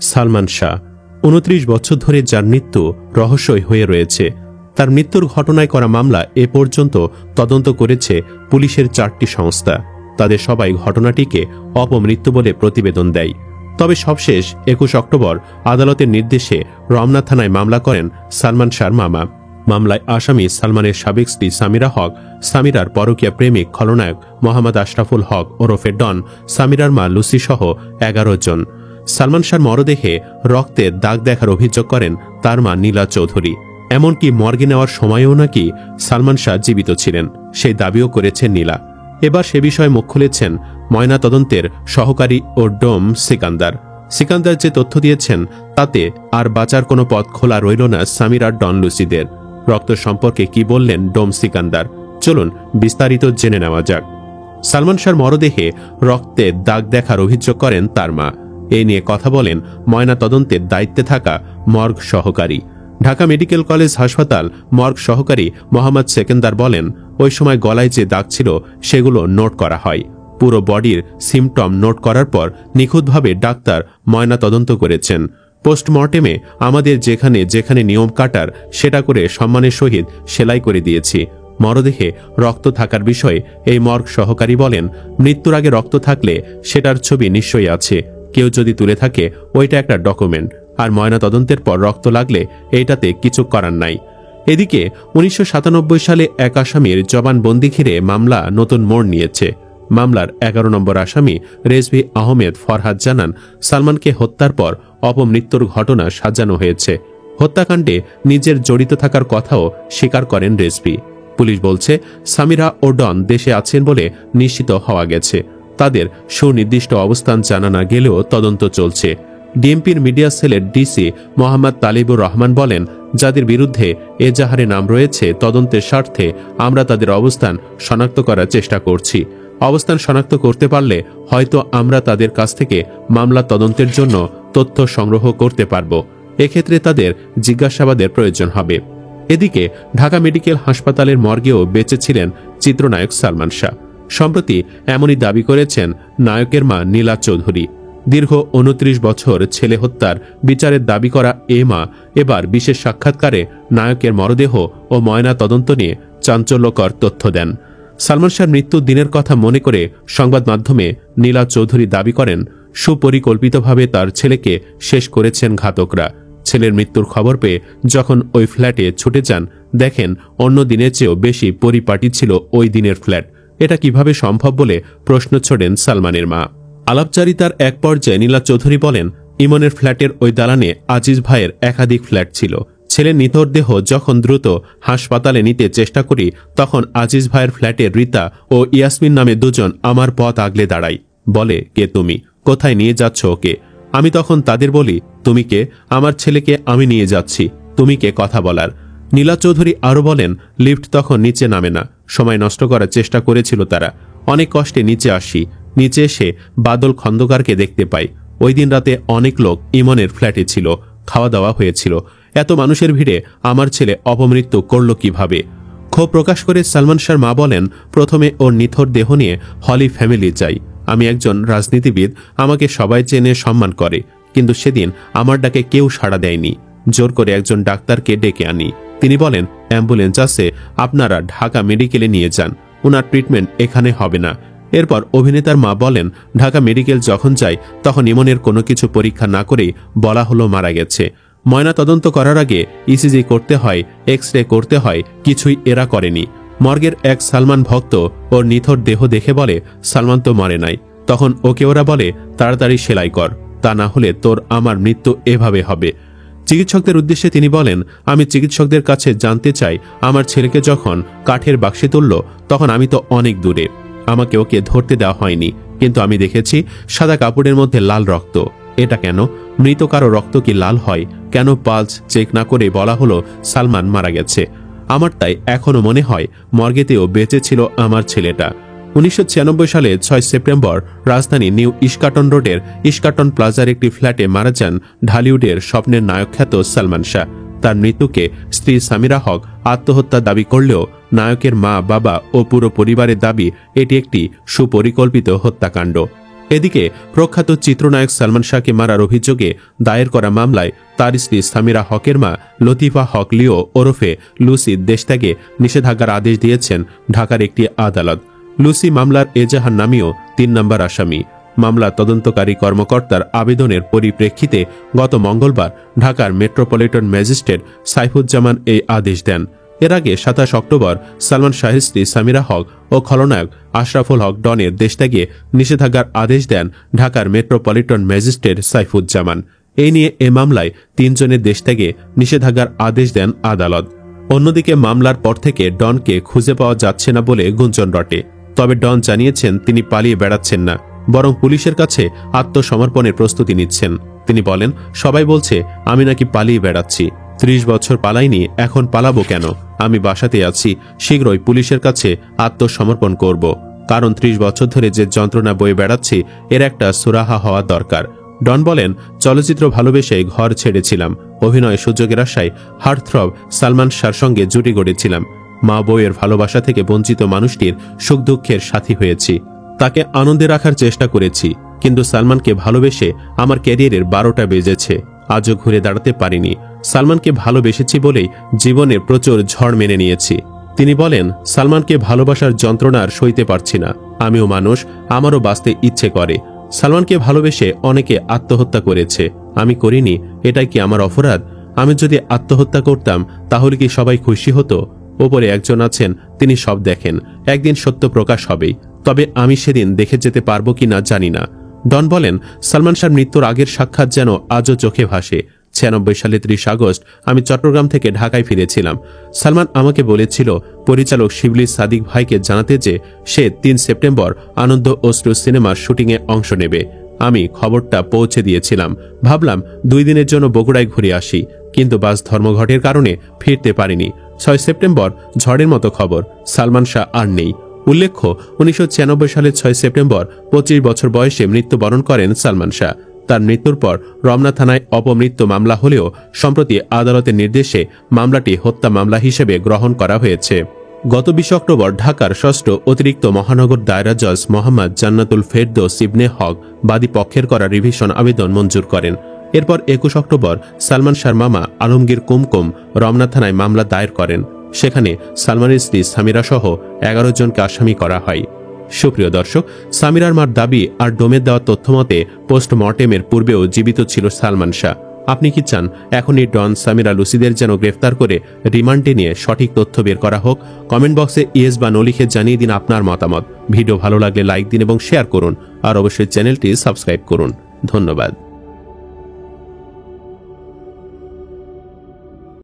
সালমান শাহ 29 বছর ধরে যার মৃত্যু রহস্যই হয়ে রয়েছে। তার মৃত্যুর ঘটনায় করা মামলা এ পর্যন্ত তদন্ত করেছে পুলিশের 4টি সংস্থা। তাদের সবাই ঘটনাটিকে অপমৃত্যু বলে প্রতিবেদন দেয়। তবে সবশেষ 21 অক্টোবর আদালতের নির্দেশে রমনা থানায় মামলা করেন সালমান শাহর মামা। মামলায় আসামি সালমানের সাবেক স্ত্রী সামিরা হক, সামিরার পরকীয়া প্রেমিক খলনায়ক মোহাম্মদ আশরাফুল হক ওরফে ডন, সামিরার মা লুসি সহ 11 জন। সালমান শাহর মরদেহে রক্তের দাগ দেখার অভিযোগ করেন তার মা নীলা চৌধুরী। এমনকি মর্গে নেওয়ার সময়ও নাকি সালমান শাহ জীবিত ছিলেন, সেই দাবিও করেছেন নীলা। এবার সে বিষয়ে মুখ খুলেছেন ময়না তদন্তের সহকারী ও ডোম সিকান্দার। সিকান্দার যে তথ্য দিয়েছেন তাতে আর বাঁচার কোনো পথ খোলা রইল না সামির আর ডন লুসিদের। রক্ত সম্পর্কে কি বললেন ডোম সিকান্দার, চলুন বিস্তারিত জেনে নেওয়া যাক। সালমান শাহর মরদেহে রক্তে দাগ দেখার অভিযোগ করেন তার মা। এ নিয়ে কথা বলেন ময়না তদন্তের দায়িত্বে থাকা মর্গ সহকারী। ঢাকা মেডিকেল কলেজ হাসপাতাল মর্গ সহকারী মোহাম্মদ সেকেন্দার বলেন, ওই সময় গলায় যে দাগ ছিল সেগুলো নোট করা হয়। পুরো বডির সিমটম নোট করার পর নিখুঁতভাবে ডাক্তার ময়না তদন্ত করেছেন। পোস্টমর্টেমে আমাদের যেখানে যেখানে নিয়ম কাটার সেটা করে সম্মানের সহিত সেলাই করে দিয়েছি। মরদেহে রক্ত থাকার বিষয়ে এই মর্গ সহকারী বলেন, মৃত্যুর আগে রক্ত থাকলে সেটার ছবি নিশ্চয়ই আছে। কেউ যদি তুলে থাকে ওইটা একটা ডকুমেন্ট, আর ময়না তদন্তের পর রক্ত লাগলে এইটাতে কিছু করার নাই। এদিকে 1997 সালে এক আসামির জবানবন্দি ঘিরে মামলা নতুন মোড় নিয়েছে। মামলার 11 নম্বর আসামি রেজভি আহমেদ ফরহাদ জানান, সালমানকে হত্যার পর অপমৃত্যুর ঘটনা সাজানো হয়েছে। হত্যাকাণ্ডে নিজের জড়িত থাকার কথাও স্বীকার করেন রেজভি। পুলিশ বলছে সামিরা ও ডন দেশে আছেন বলে নিশ্চিত হওয়া গেছে। তাদের সুনির্দিষ্ট অবস্থান জানা না গেলেও তদন্ত চলছে। ডিএমপির মিডিয়া সেলের ডিসি মোহাম্মদ তালিবুর রহমান বলেন, যাদের বিরুদ্ধে এজাহারে নাম রয়েছে তদন্তের স্বার্থে আমরা তাদের অবস্থান শনাক্ত করার চেষ্টা করছি। অবস্থান শনাক্ত করতে পারলে হয়তো আমরা তাদের কাছ থেকে মামলা তদন্তের জন্য তথ্য সংগ্রহ করতে পারব। এক্ষেত্রে তাদের জিজ্ঞাসাবাদের প্রয়োজন হবে। এদিকে ঢাকা মেডিকেল হাসপাতালের মর্গেও বেঁচে ছিলেন চিত্রনায়ক সালমান শাহ। সম্প্রতি এমনই দাবি করেছেন নায়কের মা নীলা চৌধুরী। দীর্ঘ 29 বছর ছেলে হত্যার বিচারের দাবি করা এ মা এবার বিশেষ সাক্ষাৎকারে নায়কের মরদেহ ও ময়না তদন্ত নিয়ে চাঞ্চল্যকর তথ্য দেন। সালমান শাহর মৃত্যুর দিনের কথা মনে করে সংবাদ মাধ্যমে নীলা চৌধুরী দাবি করেন, সুপরিকল্পিতভাবে তার ছেলেকে শেষ করেছেন ঘাতকরা। ছেলের মৃত্যুর খবর পেয়ে যখন ওই ফ্ল্যাটে ছুটে যান, দেখেন অন্য দিনের চেয়েও বেশি পরিপাটি ছিল ওই দিনের ফ্ল্যাট। এটা কিভাবে সম্ভব বলে প্রশ্ন ছোড়েন সালমানের মা। আলাপচারিতার এক পর্যায়ে নীলা চৌধুরী বলেন, ইমনের ফ্ল্যাটের ওই দালানে আজিজ ভাইয়ের একাধিক ফ্ল্যাট ছিল। ছেলের নিথর দেহ যখন দ্রুত হাসপাতালে নিতে চেষ্টা করি তখন আজিজ ভাইয়ের ফ্ল্যাটের রীতা ও ইয়াসমিন নামে দুজন আমার পথ আগলে দাঁড়ায়। বলে, কে তুমি? কোথায় নিয়ে যাচ্ছ ওকে? আমি তখন তাদের বলি, তুমি কে? আমার ছেলেকে আমি নিয়ে যাচ্ছি, তুমি কে কথা বলার? নীলা চৌধুরী আরও বলেন, লিফট তখন নিচে নামে না, সময় নষ্ট করার চেষ্টা করেছিল তারা। অনেক কষ্টে নিচে আসি। নিচে এসে বাদল খন্দকারকে দেখতে পাই। ওই দিন রাতে অনেক লোক ইমনের ফ্ল্যাটে ছিল, খাওয়া দাওয়া হয়েছিল। এত মানুষের ভিড়ে আমার ছেলে অপমৃত্যু করল কিভাবে? ক্ষোভ প্রকাশ করে সালমান শাহর মা বলেন, প্রথমে ওর নিথর দেহ নিয়ে হলি ফ্যামিলি যাই। আমি একজন রাজনীতিবিদ, আমাকে সবাই চেনে সম্মান করে, কিন্তু সেদিন আমার ডাকে কেউ সাড়া দেয়নি। জোর করে একজন ডাক্তারকে ডেকে আনি। তিনি বলেন, অ্যাম্বুলেন্স আছে, আপনারা ঢাকা মেডিকেলে নিয়ে যান, ওনার ট্রিটমেন্ট এখানে হবে না। এরপর অভিনেতার মা বলেন, ঢাকা মেডিকেল যখন যাই তখন ইমনের কোনো কিছু পরীক্ষা না করেই বলা হলো মারা গেছে। ময়না তদন্ত করার আগে ইসিজি করতে হয়, এক্স রে করতে হয়, কিছুই এরা করেনি। মর্গের এক সালমান ভক্ত ওর নিথর দেহ দেখে বলে, সালমান তো মরে নাই। তখন ওকে ওরা বলে, তাড়াতাড়ি সেলাই কর, তা না হলে তোর আমার মৃত্যু এভাবে হবে। চিকিৎসকদের উদ্দেশ্যে তিনি বলেন, আমি চিকিৎসকদের কাছে জানতে চাই, আমার ছেলেকে যখন কাঠের বাক্সে তুলল তখন আমি তো অনেক দূরে, আমাকে ওকে ধরতে দেওয়া হয়নি, কিন্তু আমি দেখেছি সাদা কাপড়ের মধ্যে লাল রক্ত। এটা কেন? মৃত কারো রক্ত কি লাল হয়? কেন পালস চেক না করে বলা হলো সালমান মারা গেছে? আমার তাই এখনো মনে হয় মর্গেতেও বেঁচে ছিল আমার ছেলেটা। 1996 সালে 6 সেপ্টেম্বর রাজধানী নিউ ইস্কাটন রোডের ইস্কাটন প্লাজার একটি ফ্ল্যাটে মারা যান ঢালিউডের স্বপ্নের নায়ক খ্যাত সালমান শাহ। তার মৃত্যুকে স্ত্রী সামিরা হক আত্মহত্যা দাবি করলেও নায়কের মা, বাবা ও পুরো পরিবারের দাবি এটি একটি সুপরিকল্পিত হত্যাকাণ্ড। এদিকে প্রখ্যাত চিত্রনায়ক সালমান শাহকে মারার অভিযোগে দায়ের করা মামলায় তার স্ত্রী সামিরা হকের মা লতিফা হক লিও ওরফে লুসি দেশত্যাগে নিষেধাজ্ঞার আদেশ দিয়েছেন ঢাকার একটি আদালত। লুসি মামলার এজাহার নামীয় ৩ নম্বর আসামি। মামলা তদন্তকারী কর্মকর্তার আবেদনের পরিপ্রেক্ষিতে গত মঙ্গলবার ঢাকার মেট্রোপলিটন ম্যাজিস্ট্রেট সাইফুজ্জামান এই আদেশ দেন। এর আগে ২৭ অক্টোবর সালমান শাহের স্ত্রী সামিরা হক ও খলনায়ক আশরাফুল হক ডনের দেশত্যাগে নিষেধাজ্ঞার আদেশ দেন ঢাকার মেট্রোপলিটন ম্যাজিস্ট্রেট সাইফুজ্জামান। এই নিয়ে এ মামলায় ৩ জনের দেশত্যাগে নিষেধাজ্ঞার আদেশ দেন আদালত। অন্যদিকে মামলার পর থেকে ডনকে খুঁজে পাওয়া যাচ্ছে না বলে গুঞ্জন রটে। তবে ডন জানিয়েছেন তিনি পালিয়ে বেড়াচ্ছেন না, বরং পুলিশের কাছে আত্মসমর্পণের প্রস্তুতি নিচ্ছেন। তিনি বলেন, সবাই বলছে আমি নাকি পালিয়ে বেড়াচ্ছি। ৩০ বছর পালাইনি, এখন পালাবো কেন? আমি বাসাতে আছি, শীঘ্রই পুলিশের কাছে আত্মসমর্পণ করব। কারণ ৩০ বছর ধরে যে যন্ত্রণা বয়ে বেড়াচ্ছি এর একটা সুরাহা হওয়া দরকার। ডন বলেন, চলচ্চিত্র ভালোবেসে ঘর ছেড়েছিলাম। অভিনয় সুযোগের আশায় হার্টথ্রব সালমান শাহর সঙ্গে জুটি গড়েছিলাম। মা বউয়ের ভালোবাসা থেকে বঞ্চিত মানুষটির সুখ দুঃখের সাথী হয়েছি। তাকে আনন্দে রাখার চেষ্টা করেছি, কিন্তু সালমানকে ভালোবেসে আমার ক্যারিয়ারের ১২টা বেজেছে। আজও ঘুরে দাঁড়াতে পারিনি। সালমানকে ভালোবেসেছি বলেই জীবনের প্রচুর ঝড় মেনে নিয়েছি। তিনি বলেন, সালমানকে ভালোবাসার যন্ত্রণা আর সইতে পারছি না। আমিও মানুষ, আমারও বাঁচতে ইচ্ছে করে। সালমানকে ভালোবেসে অনেকে আত্মহত্যা করেছে, আমি করিনি। এটাই কি আমার অপরাধ? আমি যদি আত্মহত্যা করতাম তাহলে কি সবাই খুশি হতো? ওপরে একজন আছেন, তিনি সব দেখেন। একদিন সত্য প্রকাশ হবেই, তবে আমি সেদিন দেখে যেতে পারবো কিনা জানি না। ডন বলেন, সালমান শাহর মৃত্যুর আগের সাক্ষাৎ যেন আজও চোখে ভাসে। ৯৬ সালে ৩০ আগস্ট আমি চট্টগ্রাম থেকে ঢাকায় ফিরেছিলাম। সালমান আমাকে বলেছিল পরিচালক শিবলি সাদিক ভাইকে জানাতে যে সে ৩ সেপ্টেম্বর আনন্দ অশ্রু সিনেমার শুটিংয়ে অংশ নেবে। আমি খবরটা পৌঁছে দিয়েছিলাম। ভাবলাম ২ দিনের জন্য বগুড়ায় ঘুরে আসি, কিন্তু বাস ধর্মঘটের কারণে ফিরতে পারিনি। ৬ সেপ্টেম্বর ঝড়ের মতো খবর, সালমান শাহ আর নেই। উল্লেখ্য, ১৯৯৬ সালের ৬ সেপ্টেম্বর ২৫ বছর বয়সে মৃত্যুবরণ করেন সালমান শাহ। তার মৃত্যুর পর রমনা থানায় অপমৃত্যু মামলা হলেও সম্প্রতি আদালতের নির্দেশে মামলাটি হত্যা মামলা হিসেবে গ্রহণ করা হয়েছে। গত ২০ অক্টোবর ঢাকার ৬ষ্ঠ অতিরিক্ত মহানগর দায়রা জজ মোহাম্মদ জান্নাতুল ফেরদৌস ইবনে হক বাদী পক্ষের করা রিভিশন আবেদন মঞ্জুর করেন। এরপর ২১ অক্টোবর সালমান শাহর মামা আলমগীর কুমকুম রমনা থানায় মামলা দায়ের করেন। সেখানে সালমানের স্ত্রী সামিরা সহ ১১ জনকে আসামি করা হয়। সুপ্রিয় দর্শক, সামিরার মার দাবি আর ডোমের দেওয়া তথ্যমতে পোস্টমর্টেমের পূর্বেও জীবিত ছিল সালমান শাহ। আপনি কি চান এখনই ডন সামিরা লুসিদের যেন গ্রেফতার করে রিমান্ডে নিয়ে সঠিক তথ্য বের করা হোক? কমেন্ট বক্সে ইয়েস বা নো লিখে জানিয়ে দিন আপনার মতামত। ভিডিও ভালো লাগলে লাইক দিন এবং শেয়ার করুন, আর অবশ্যই চ্যানেলটি সাবস্ক্রাইব করুন। ধন্যবাদ।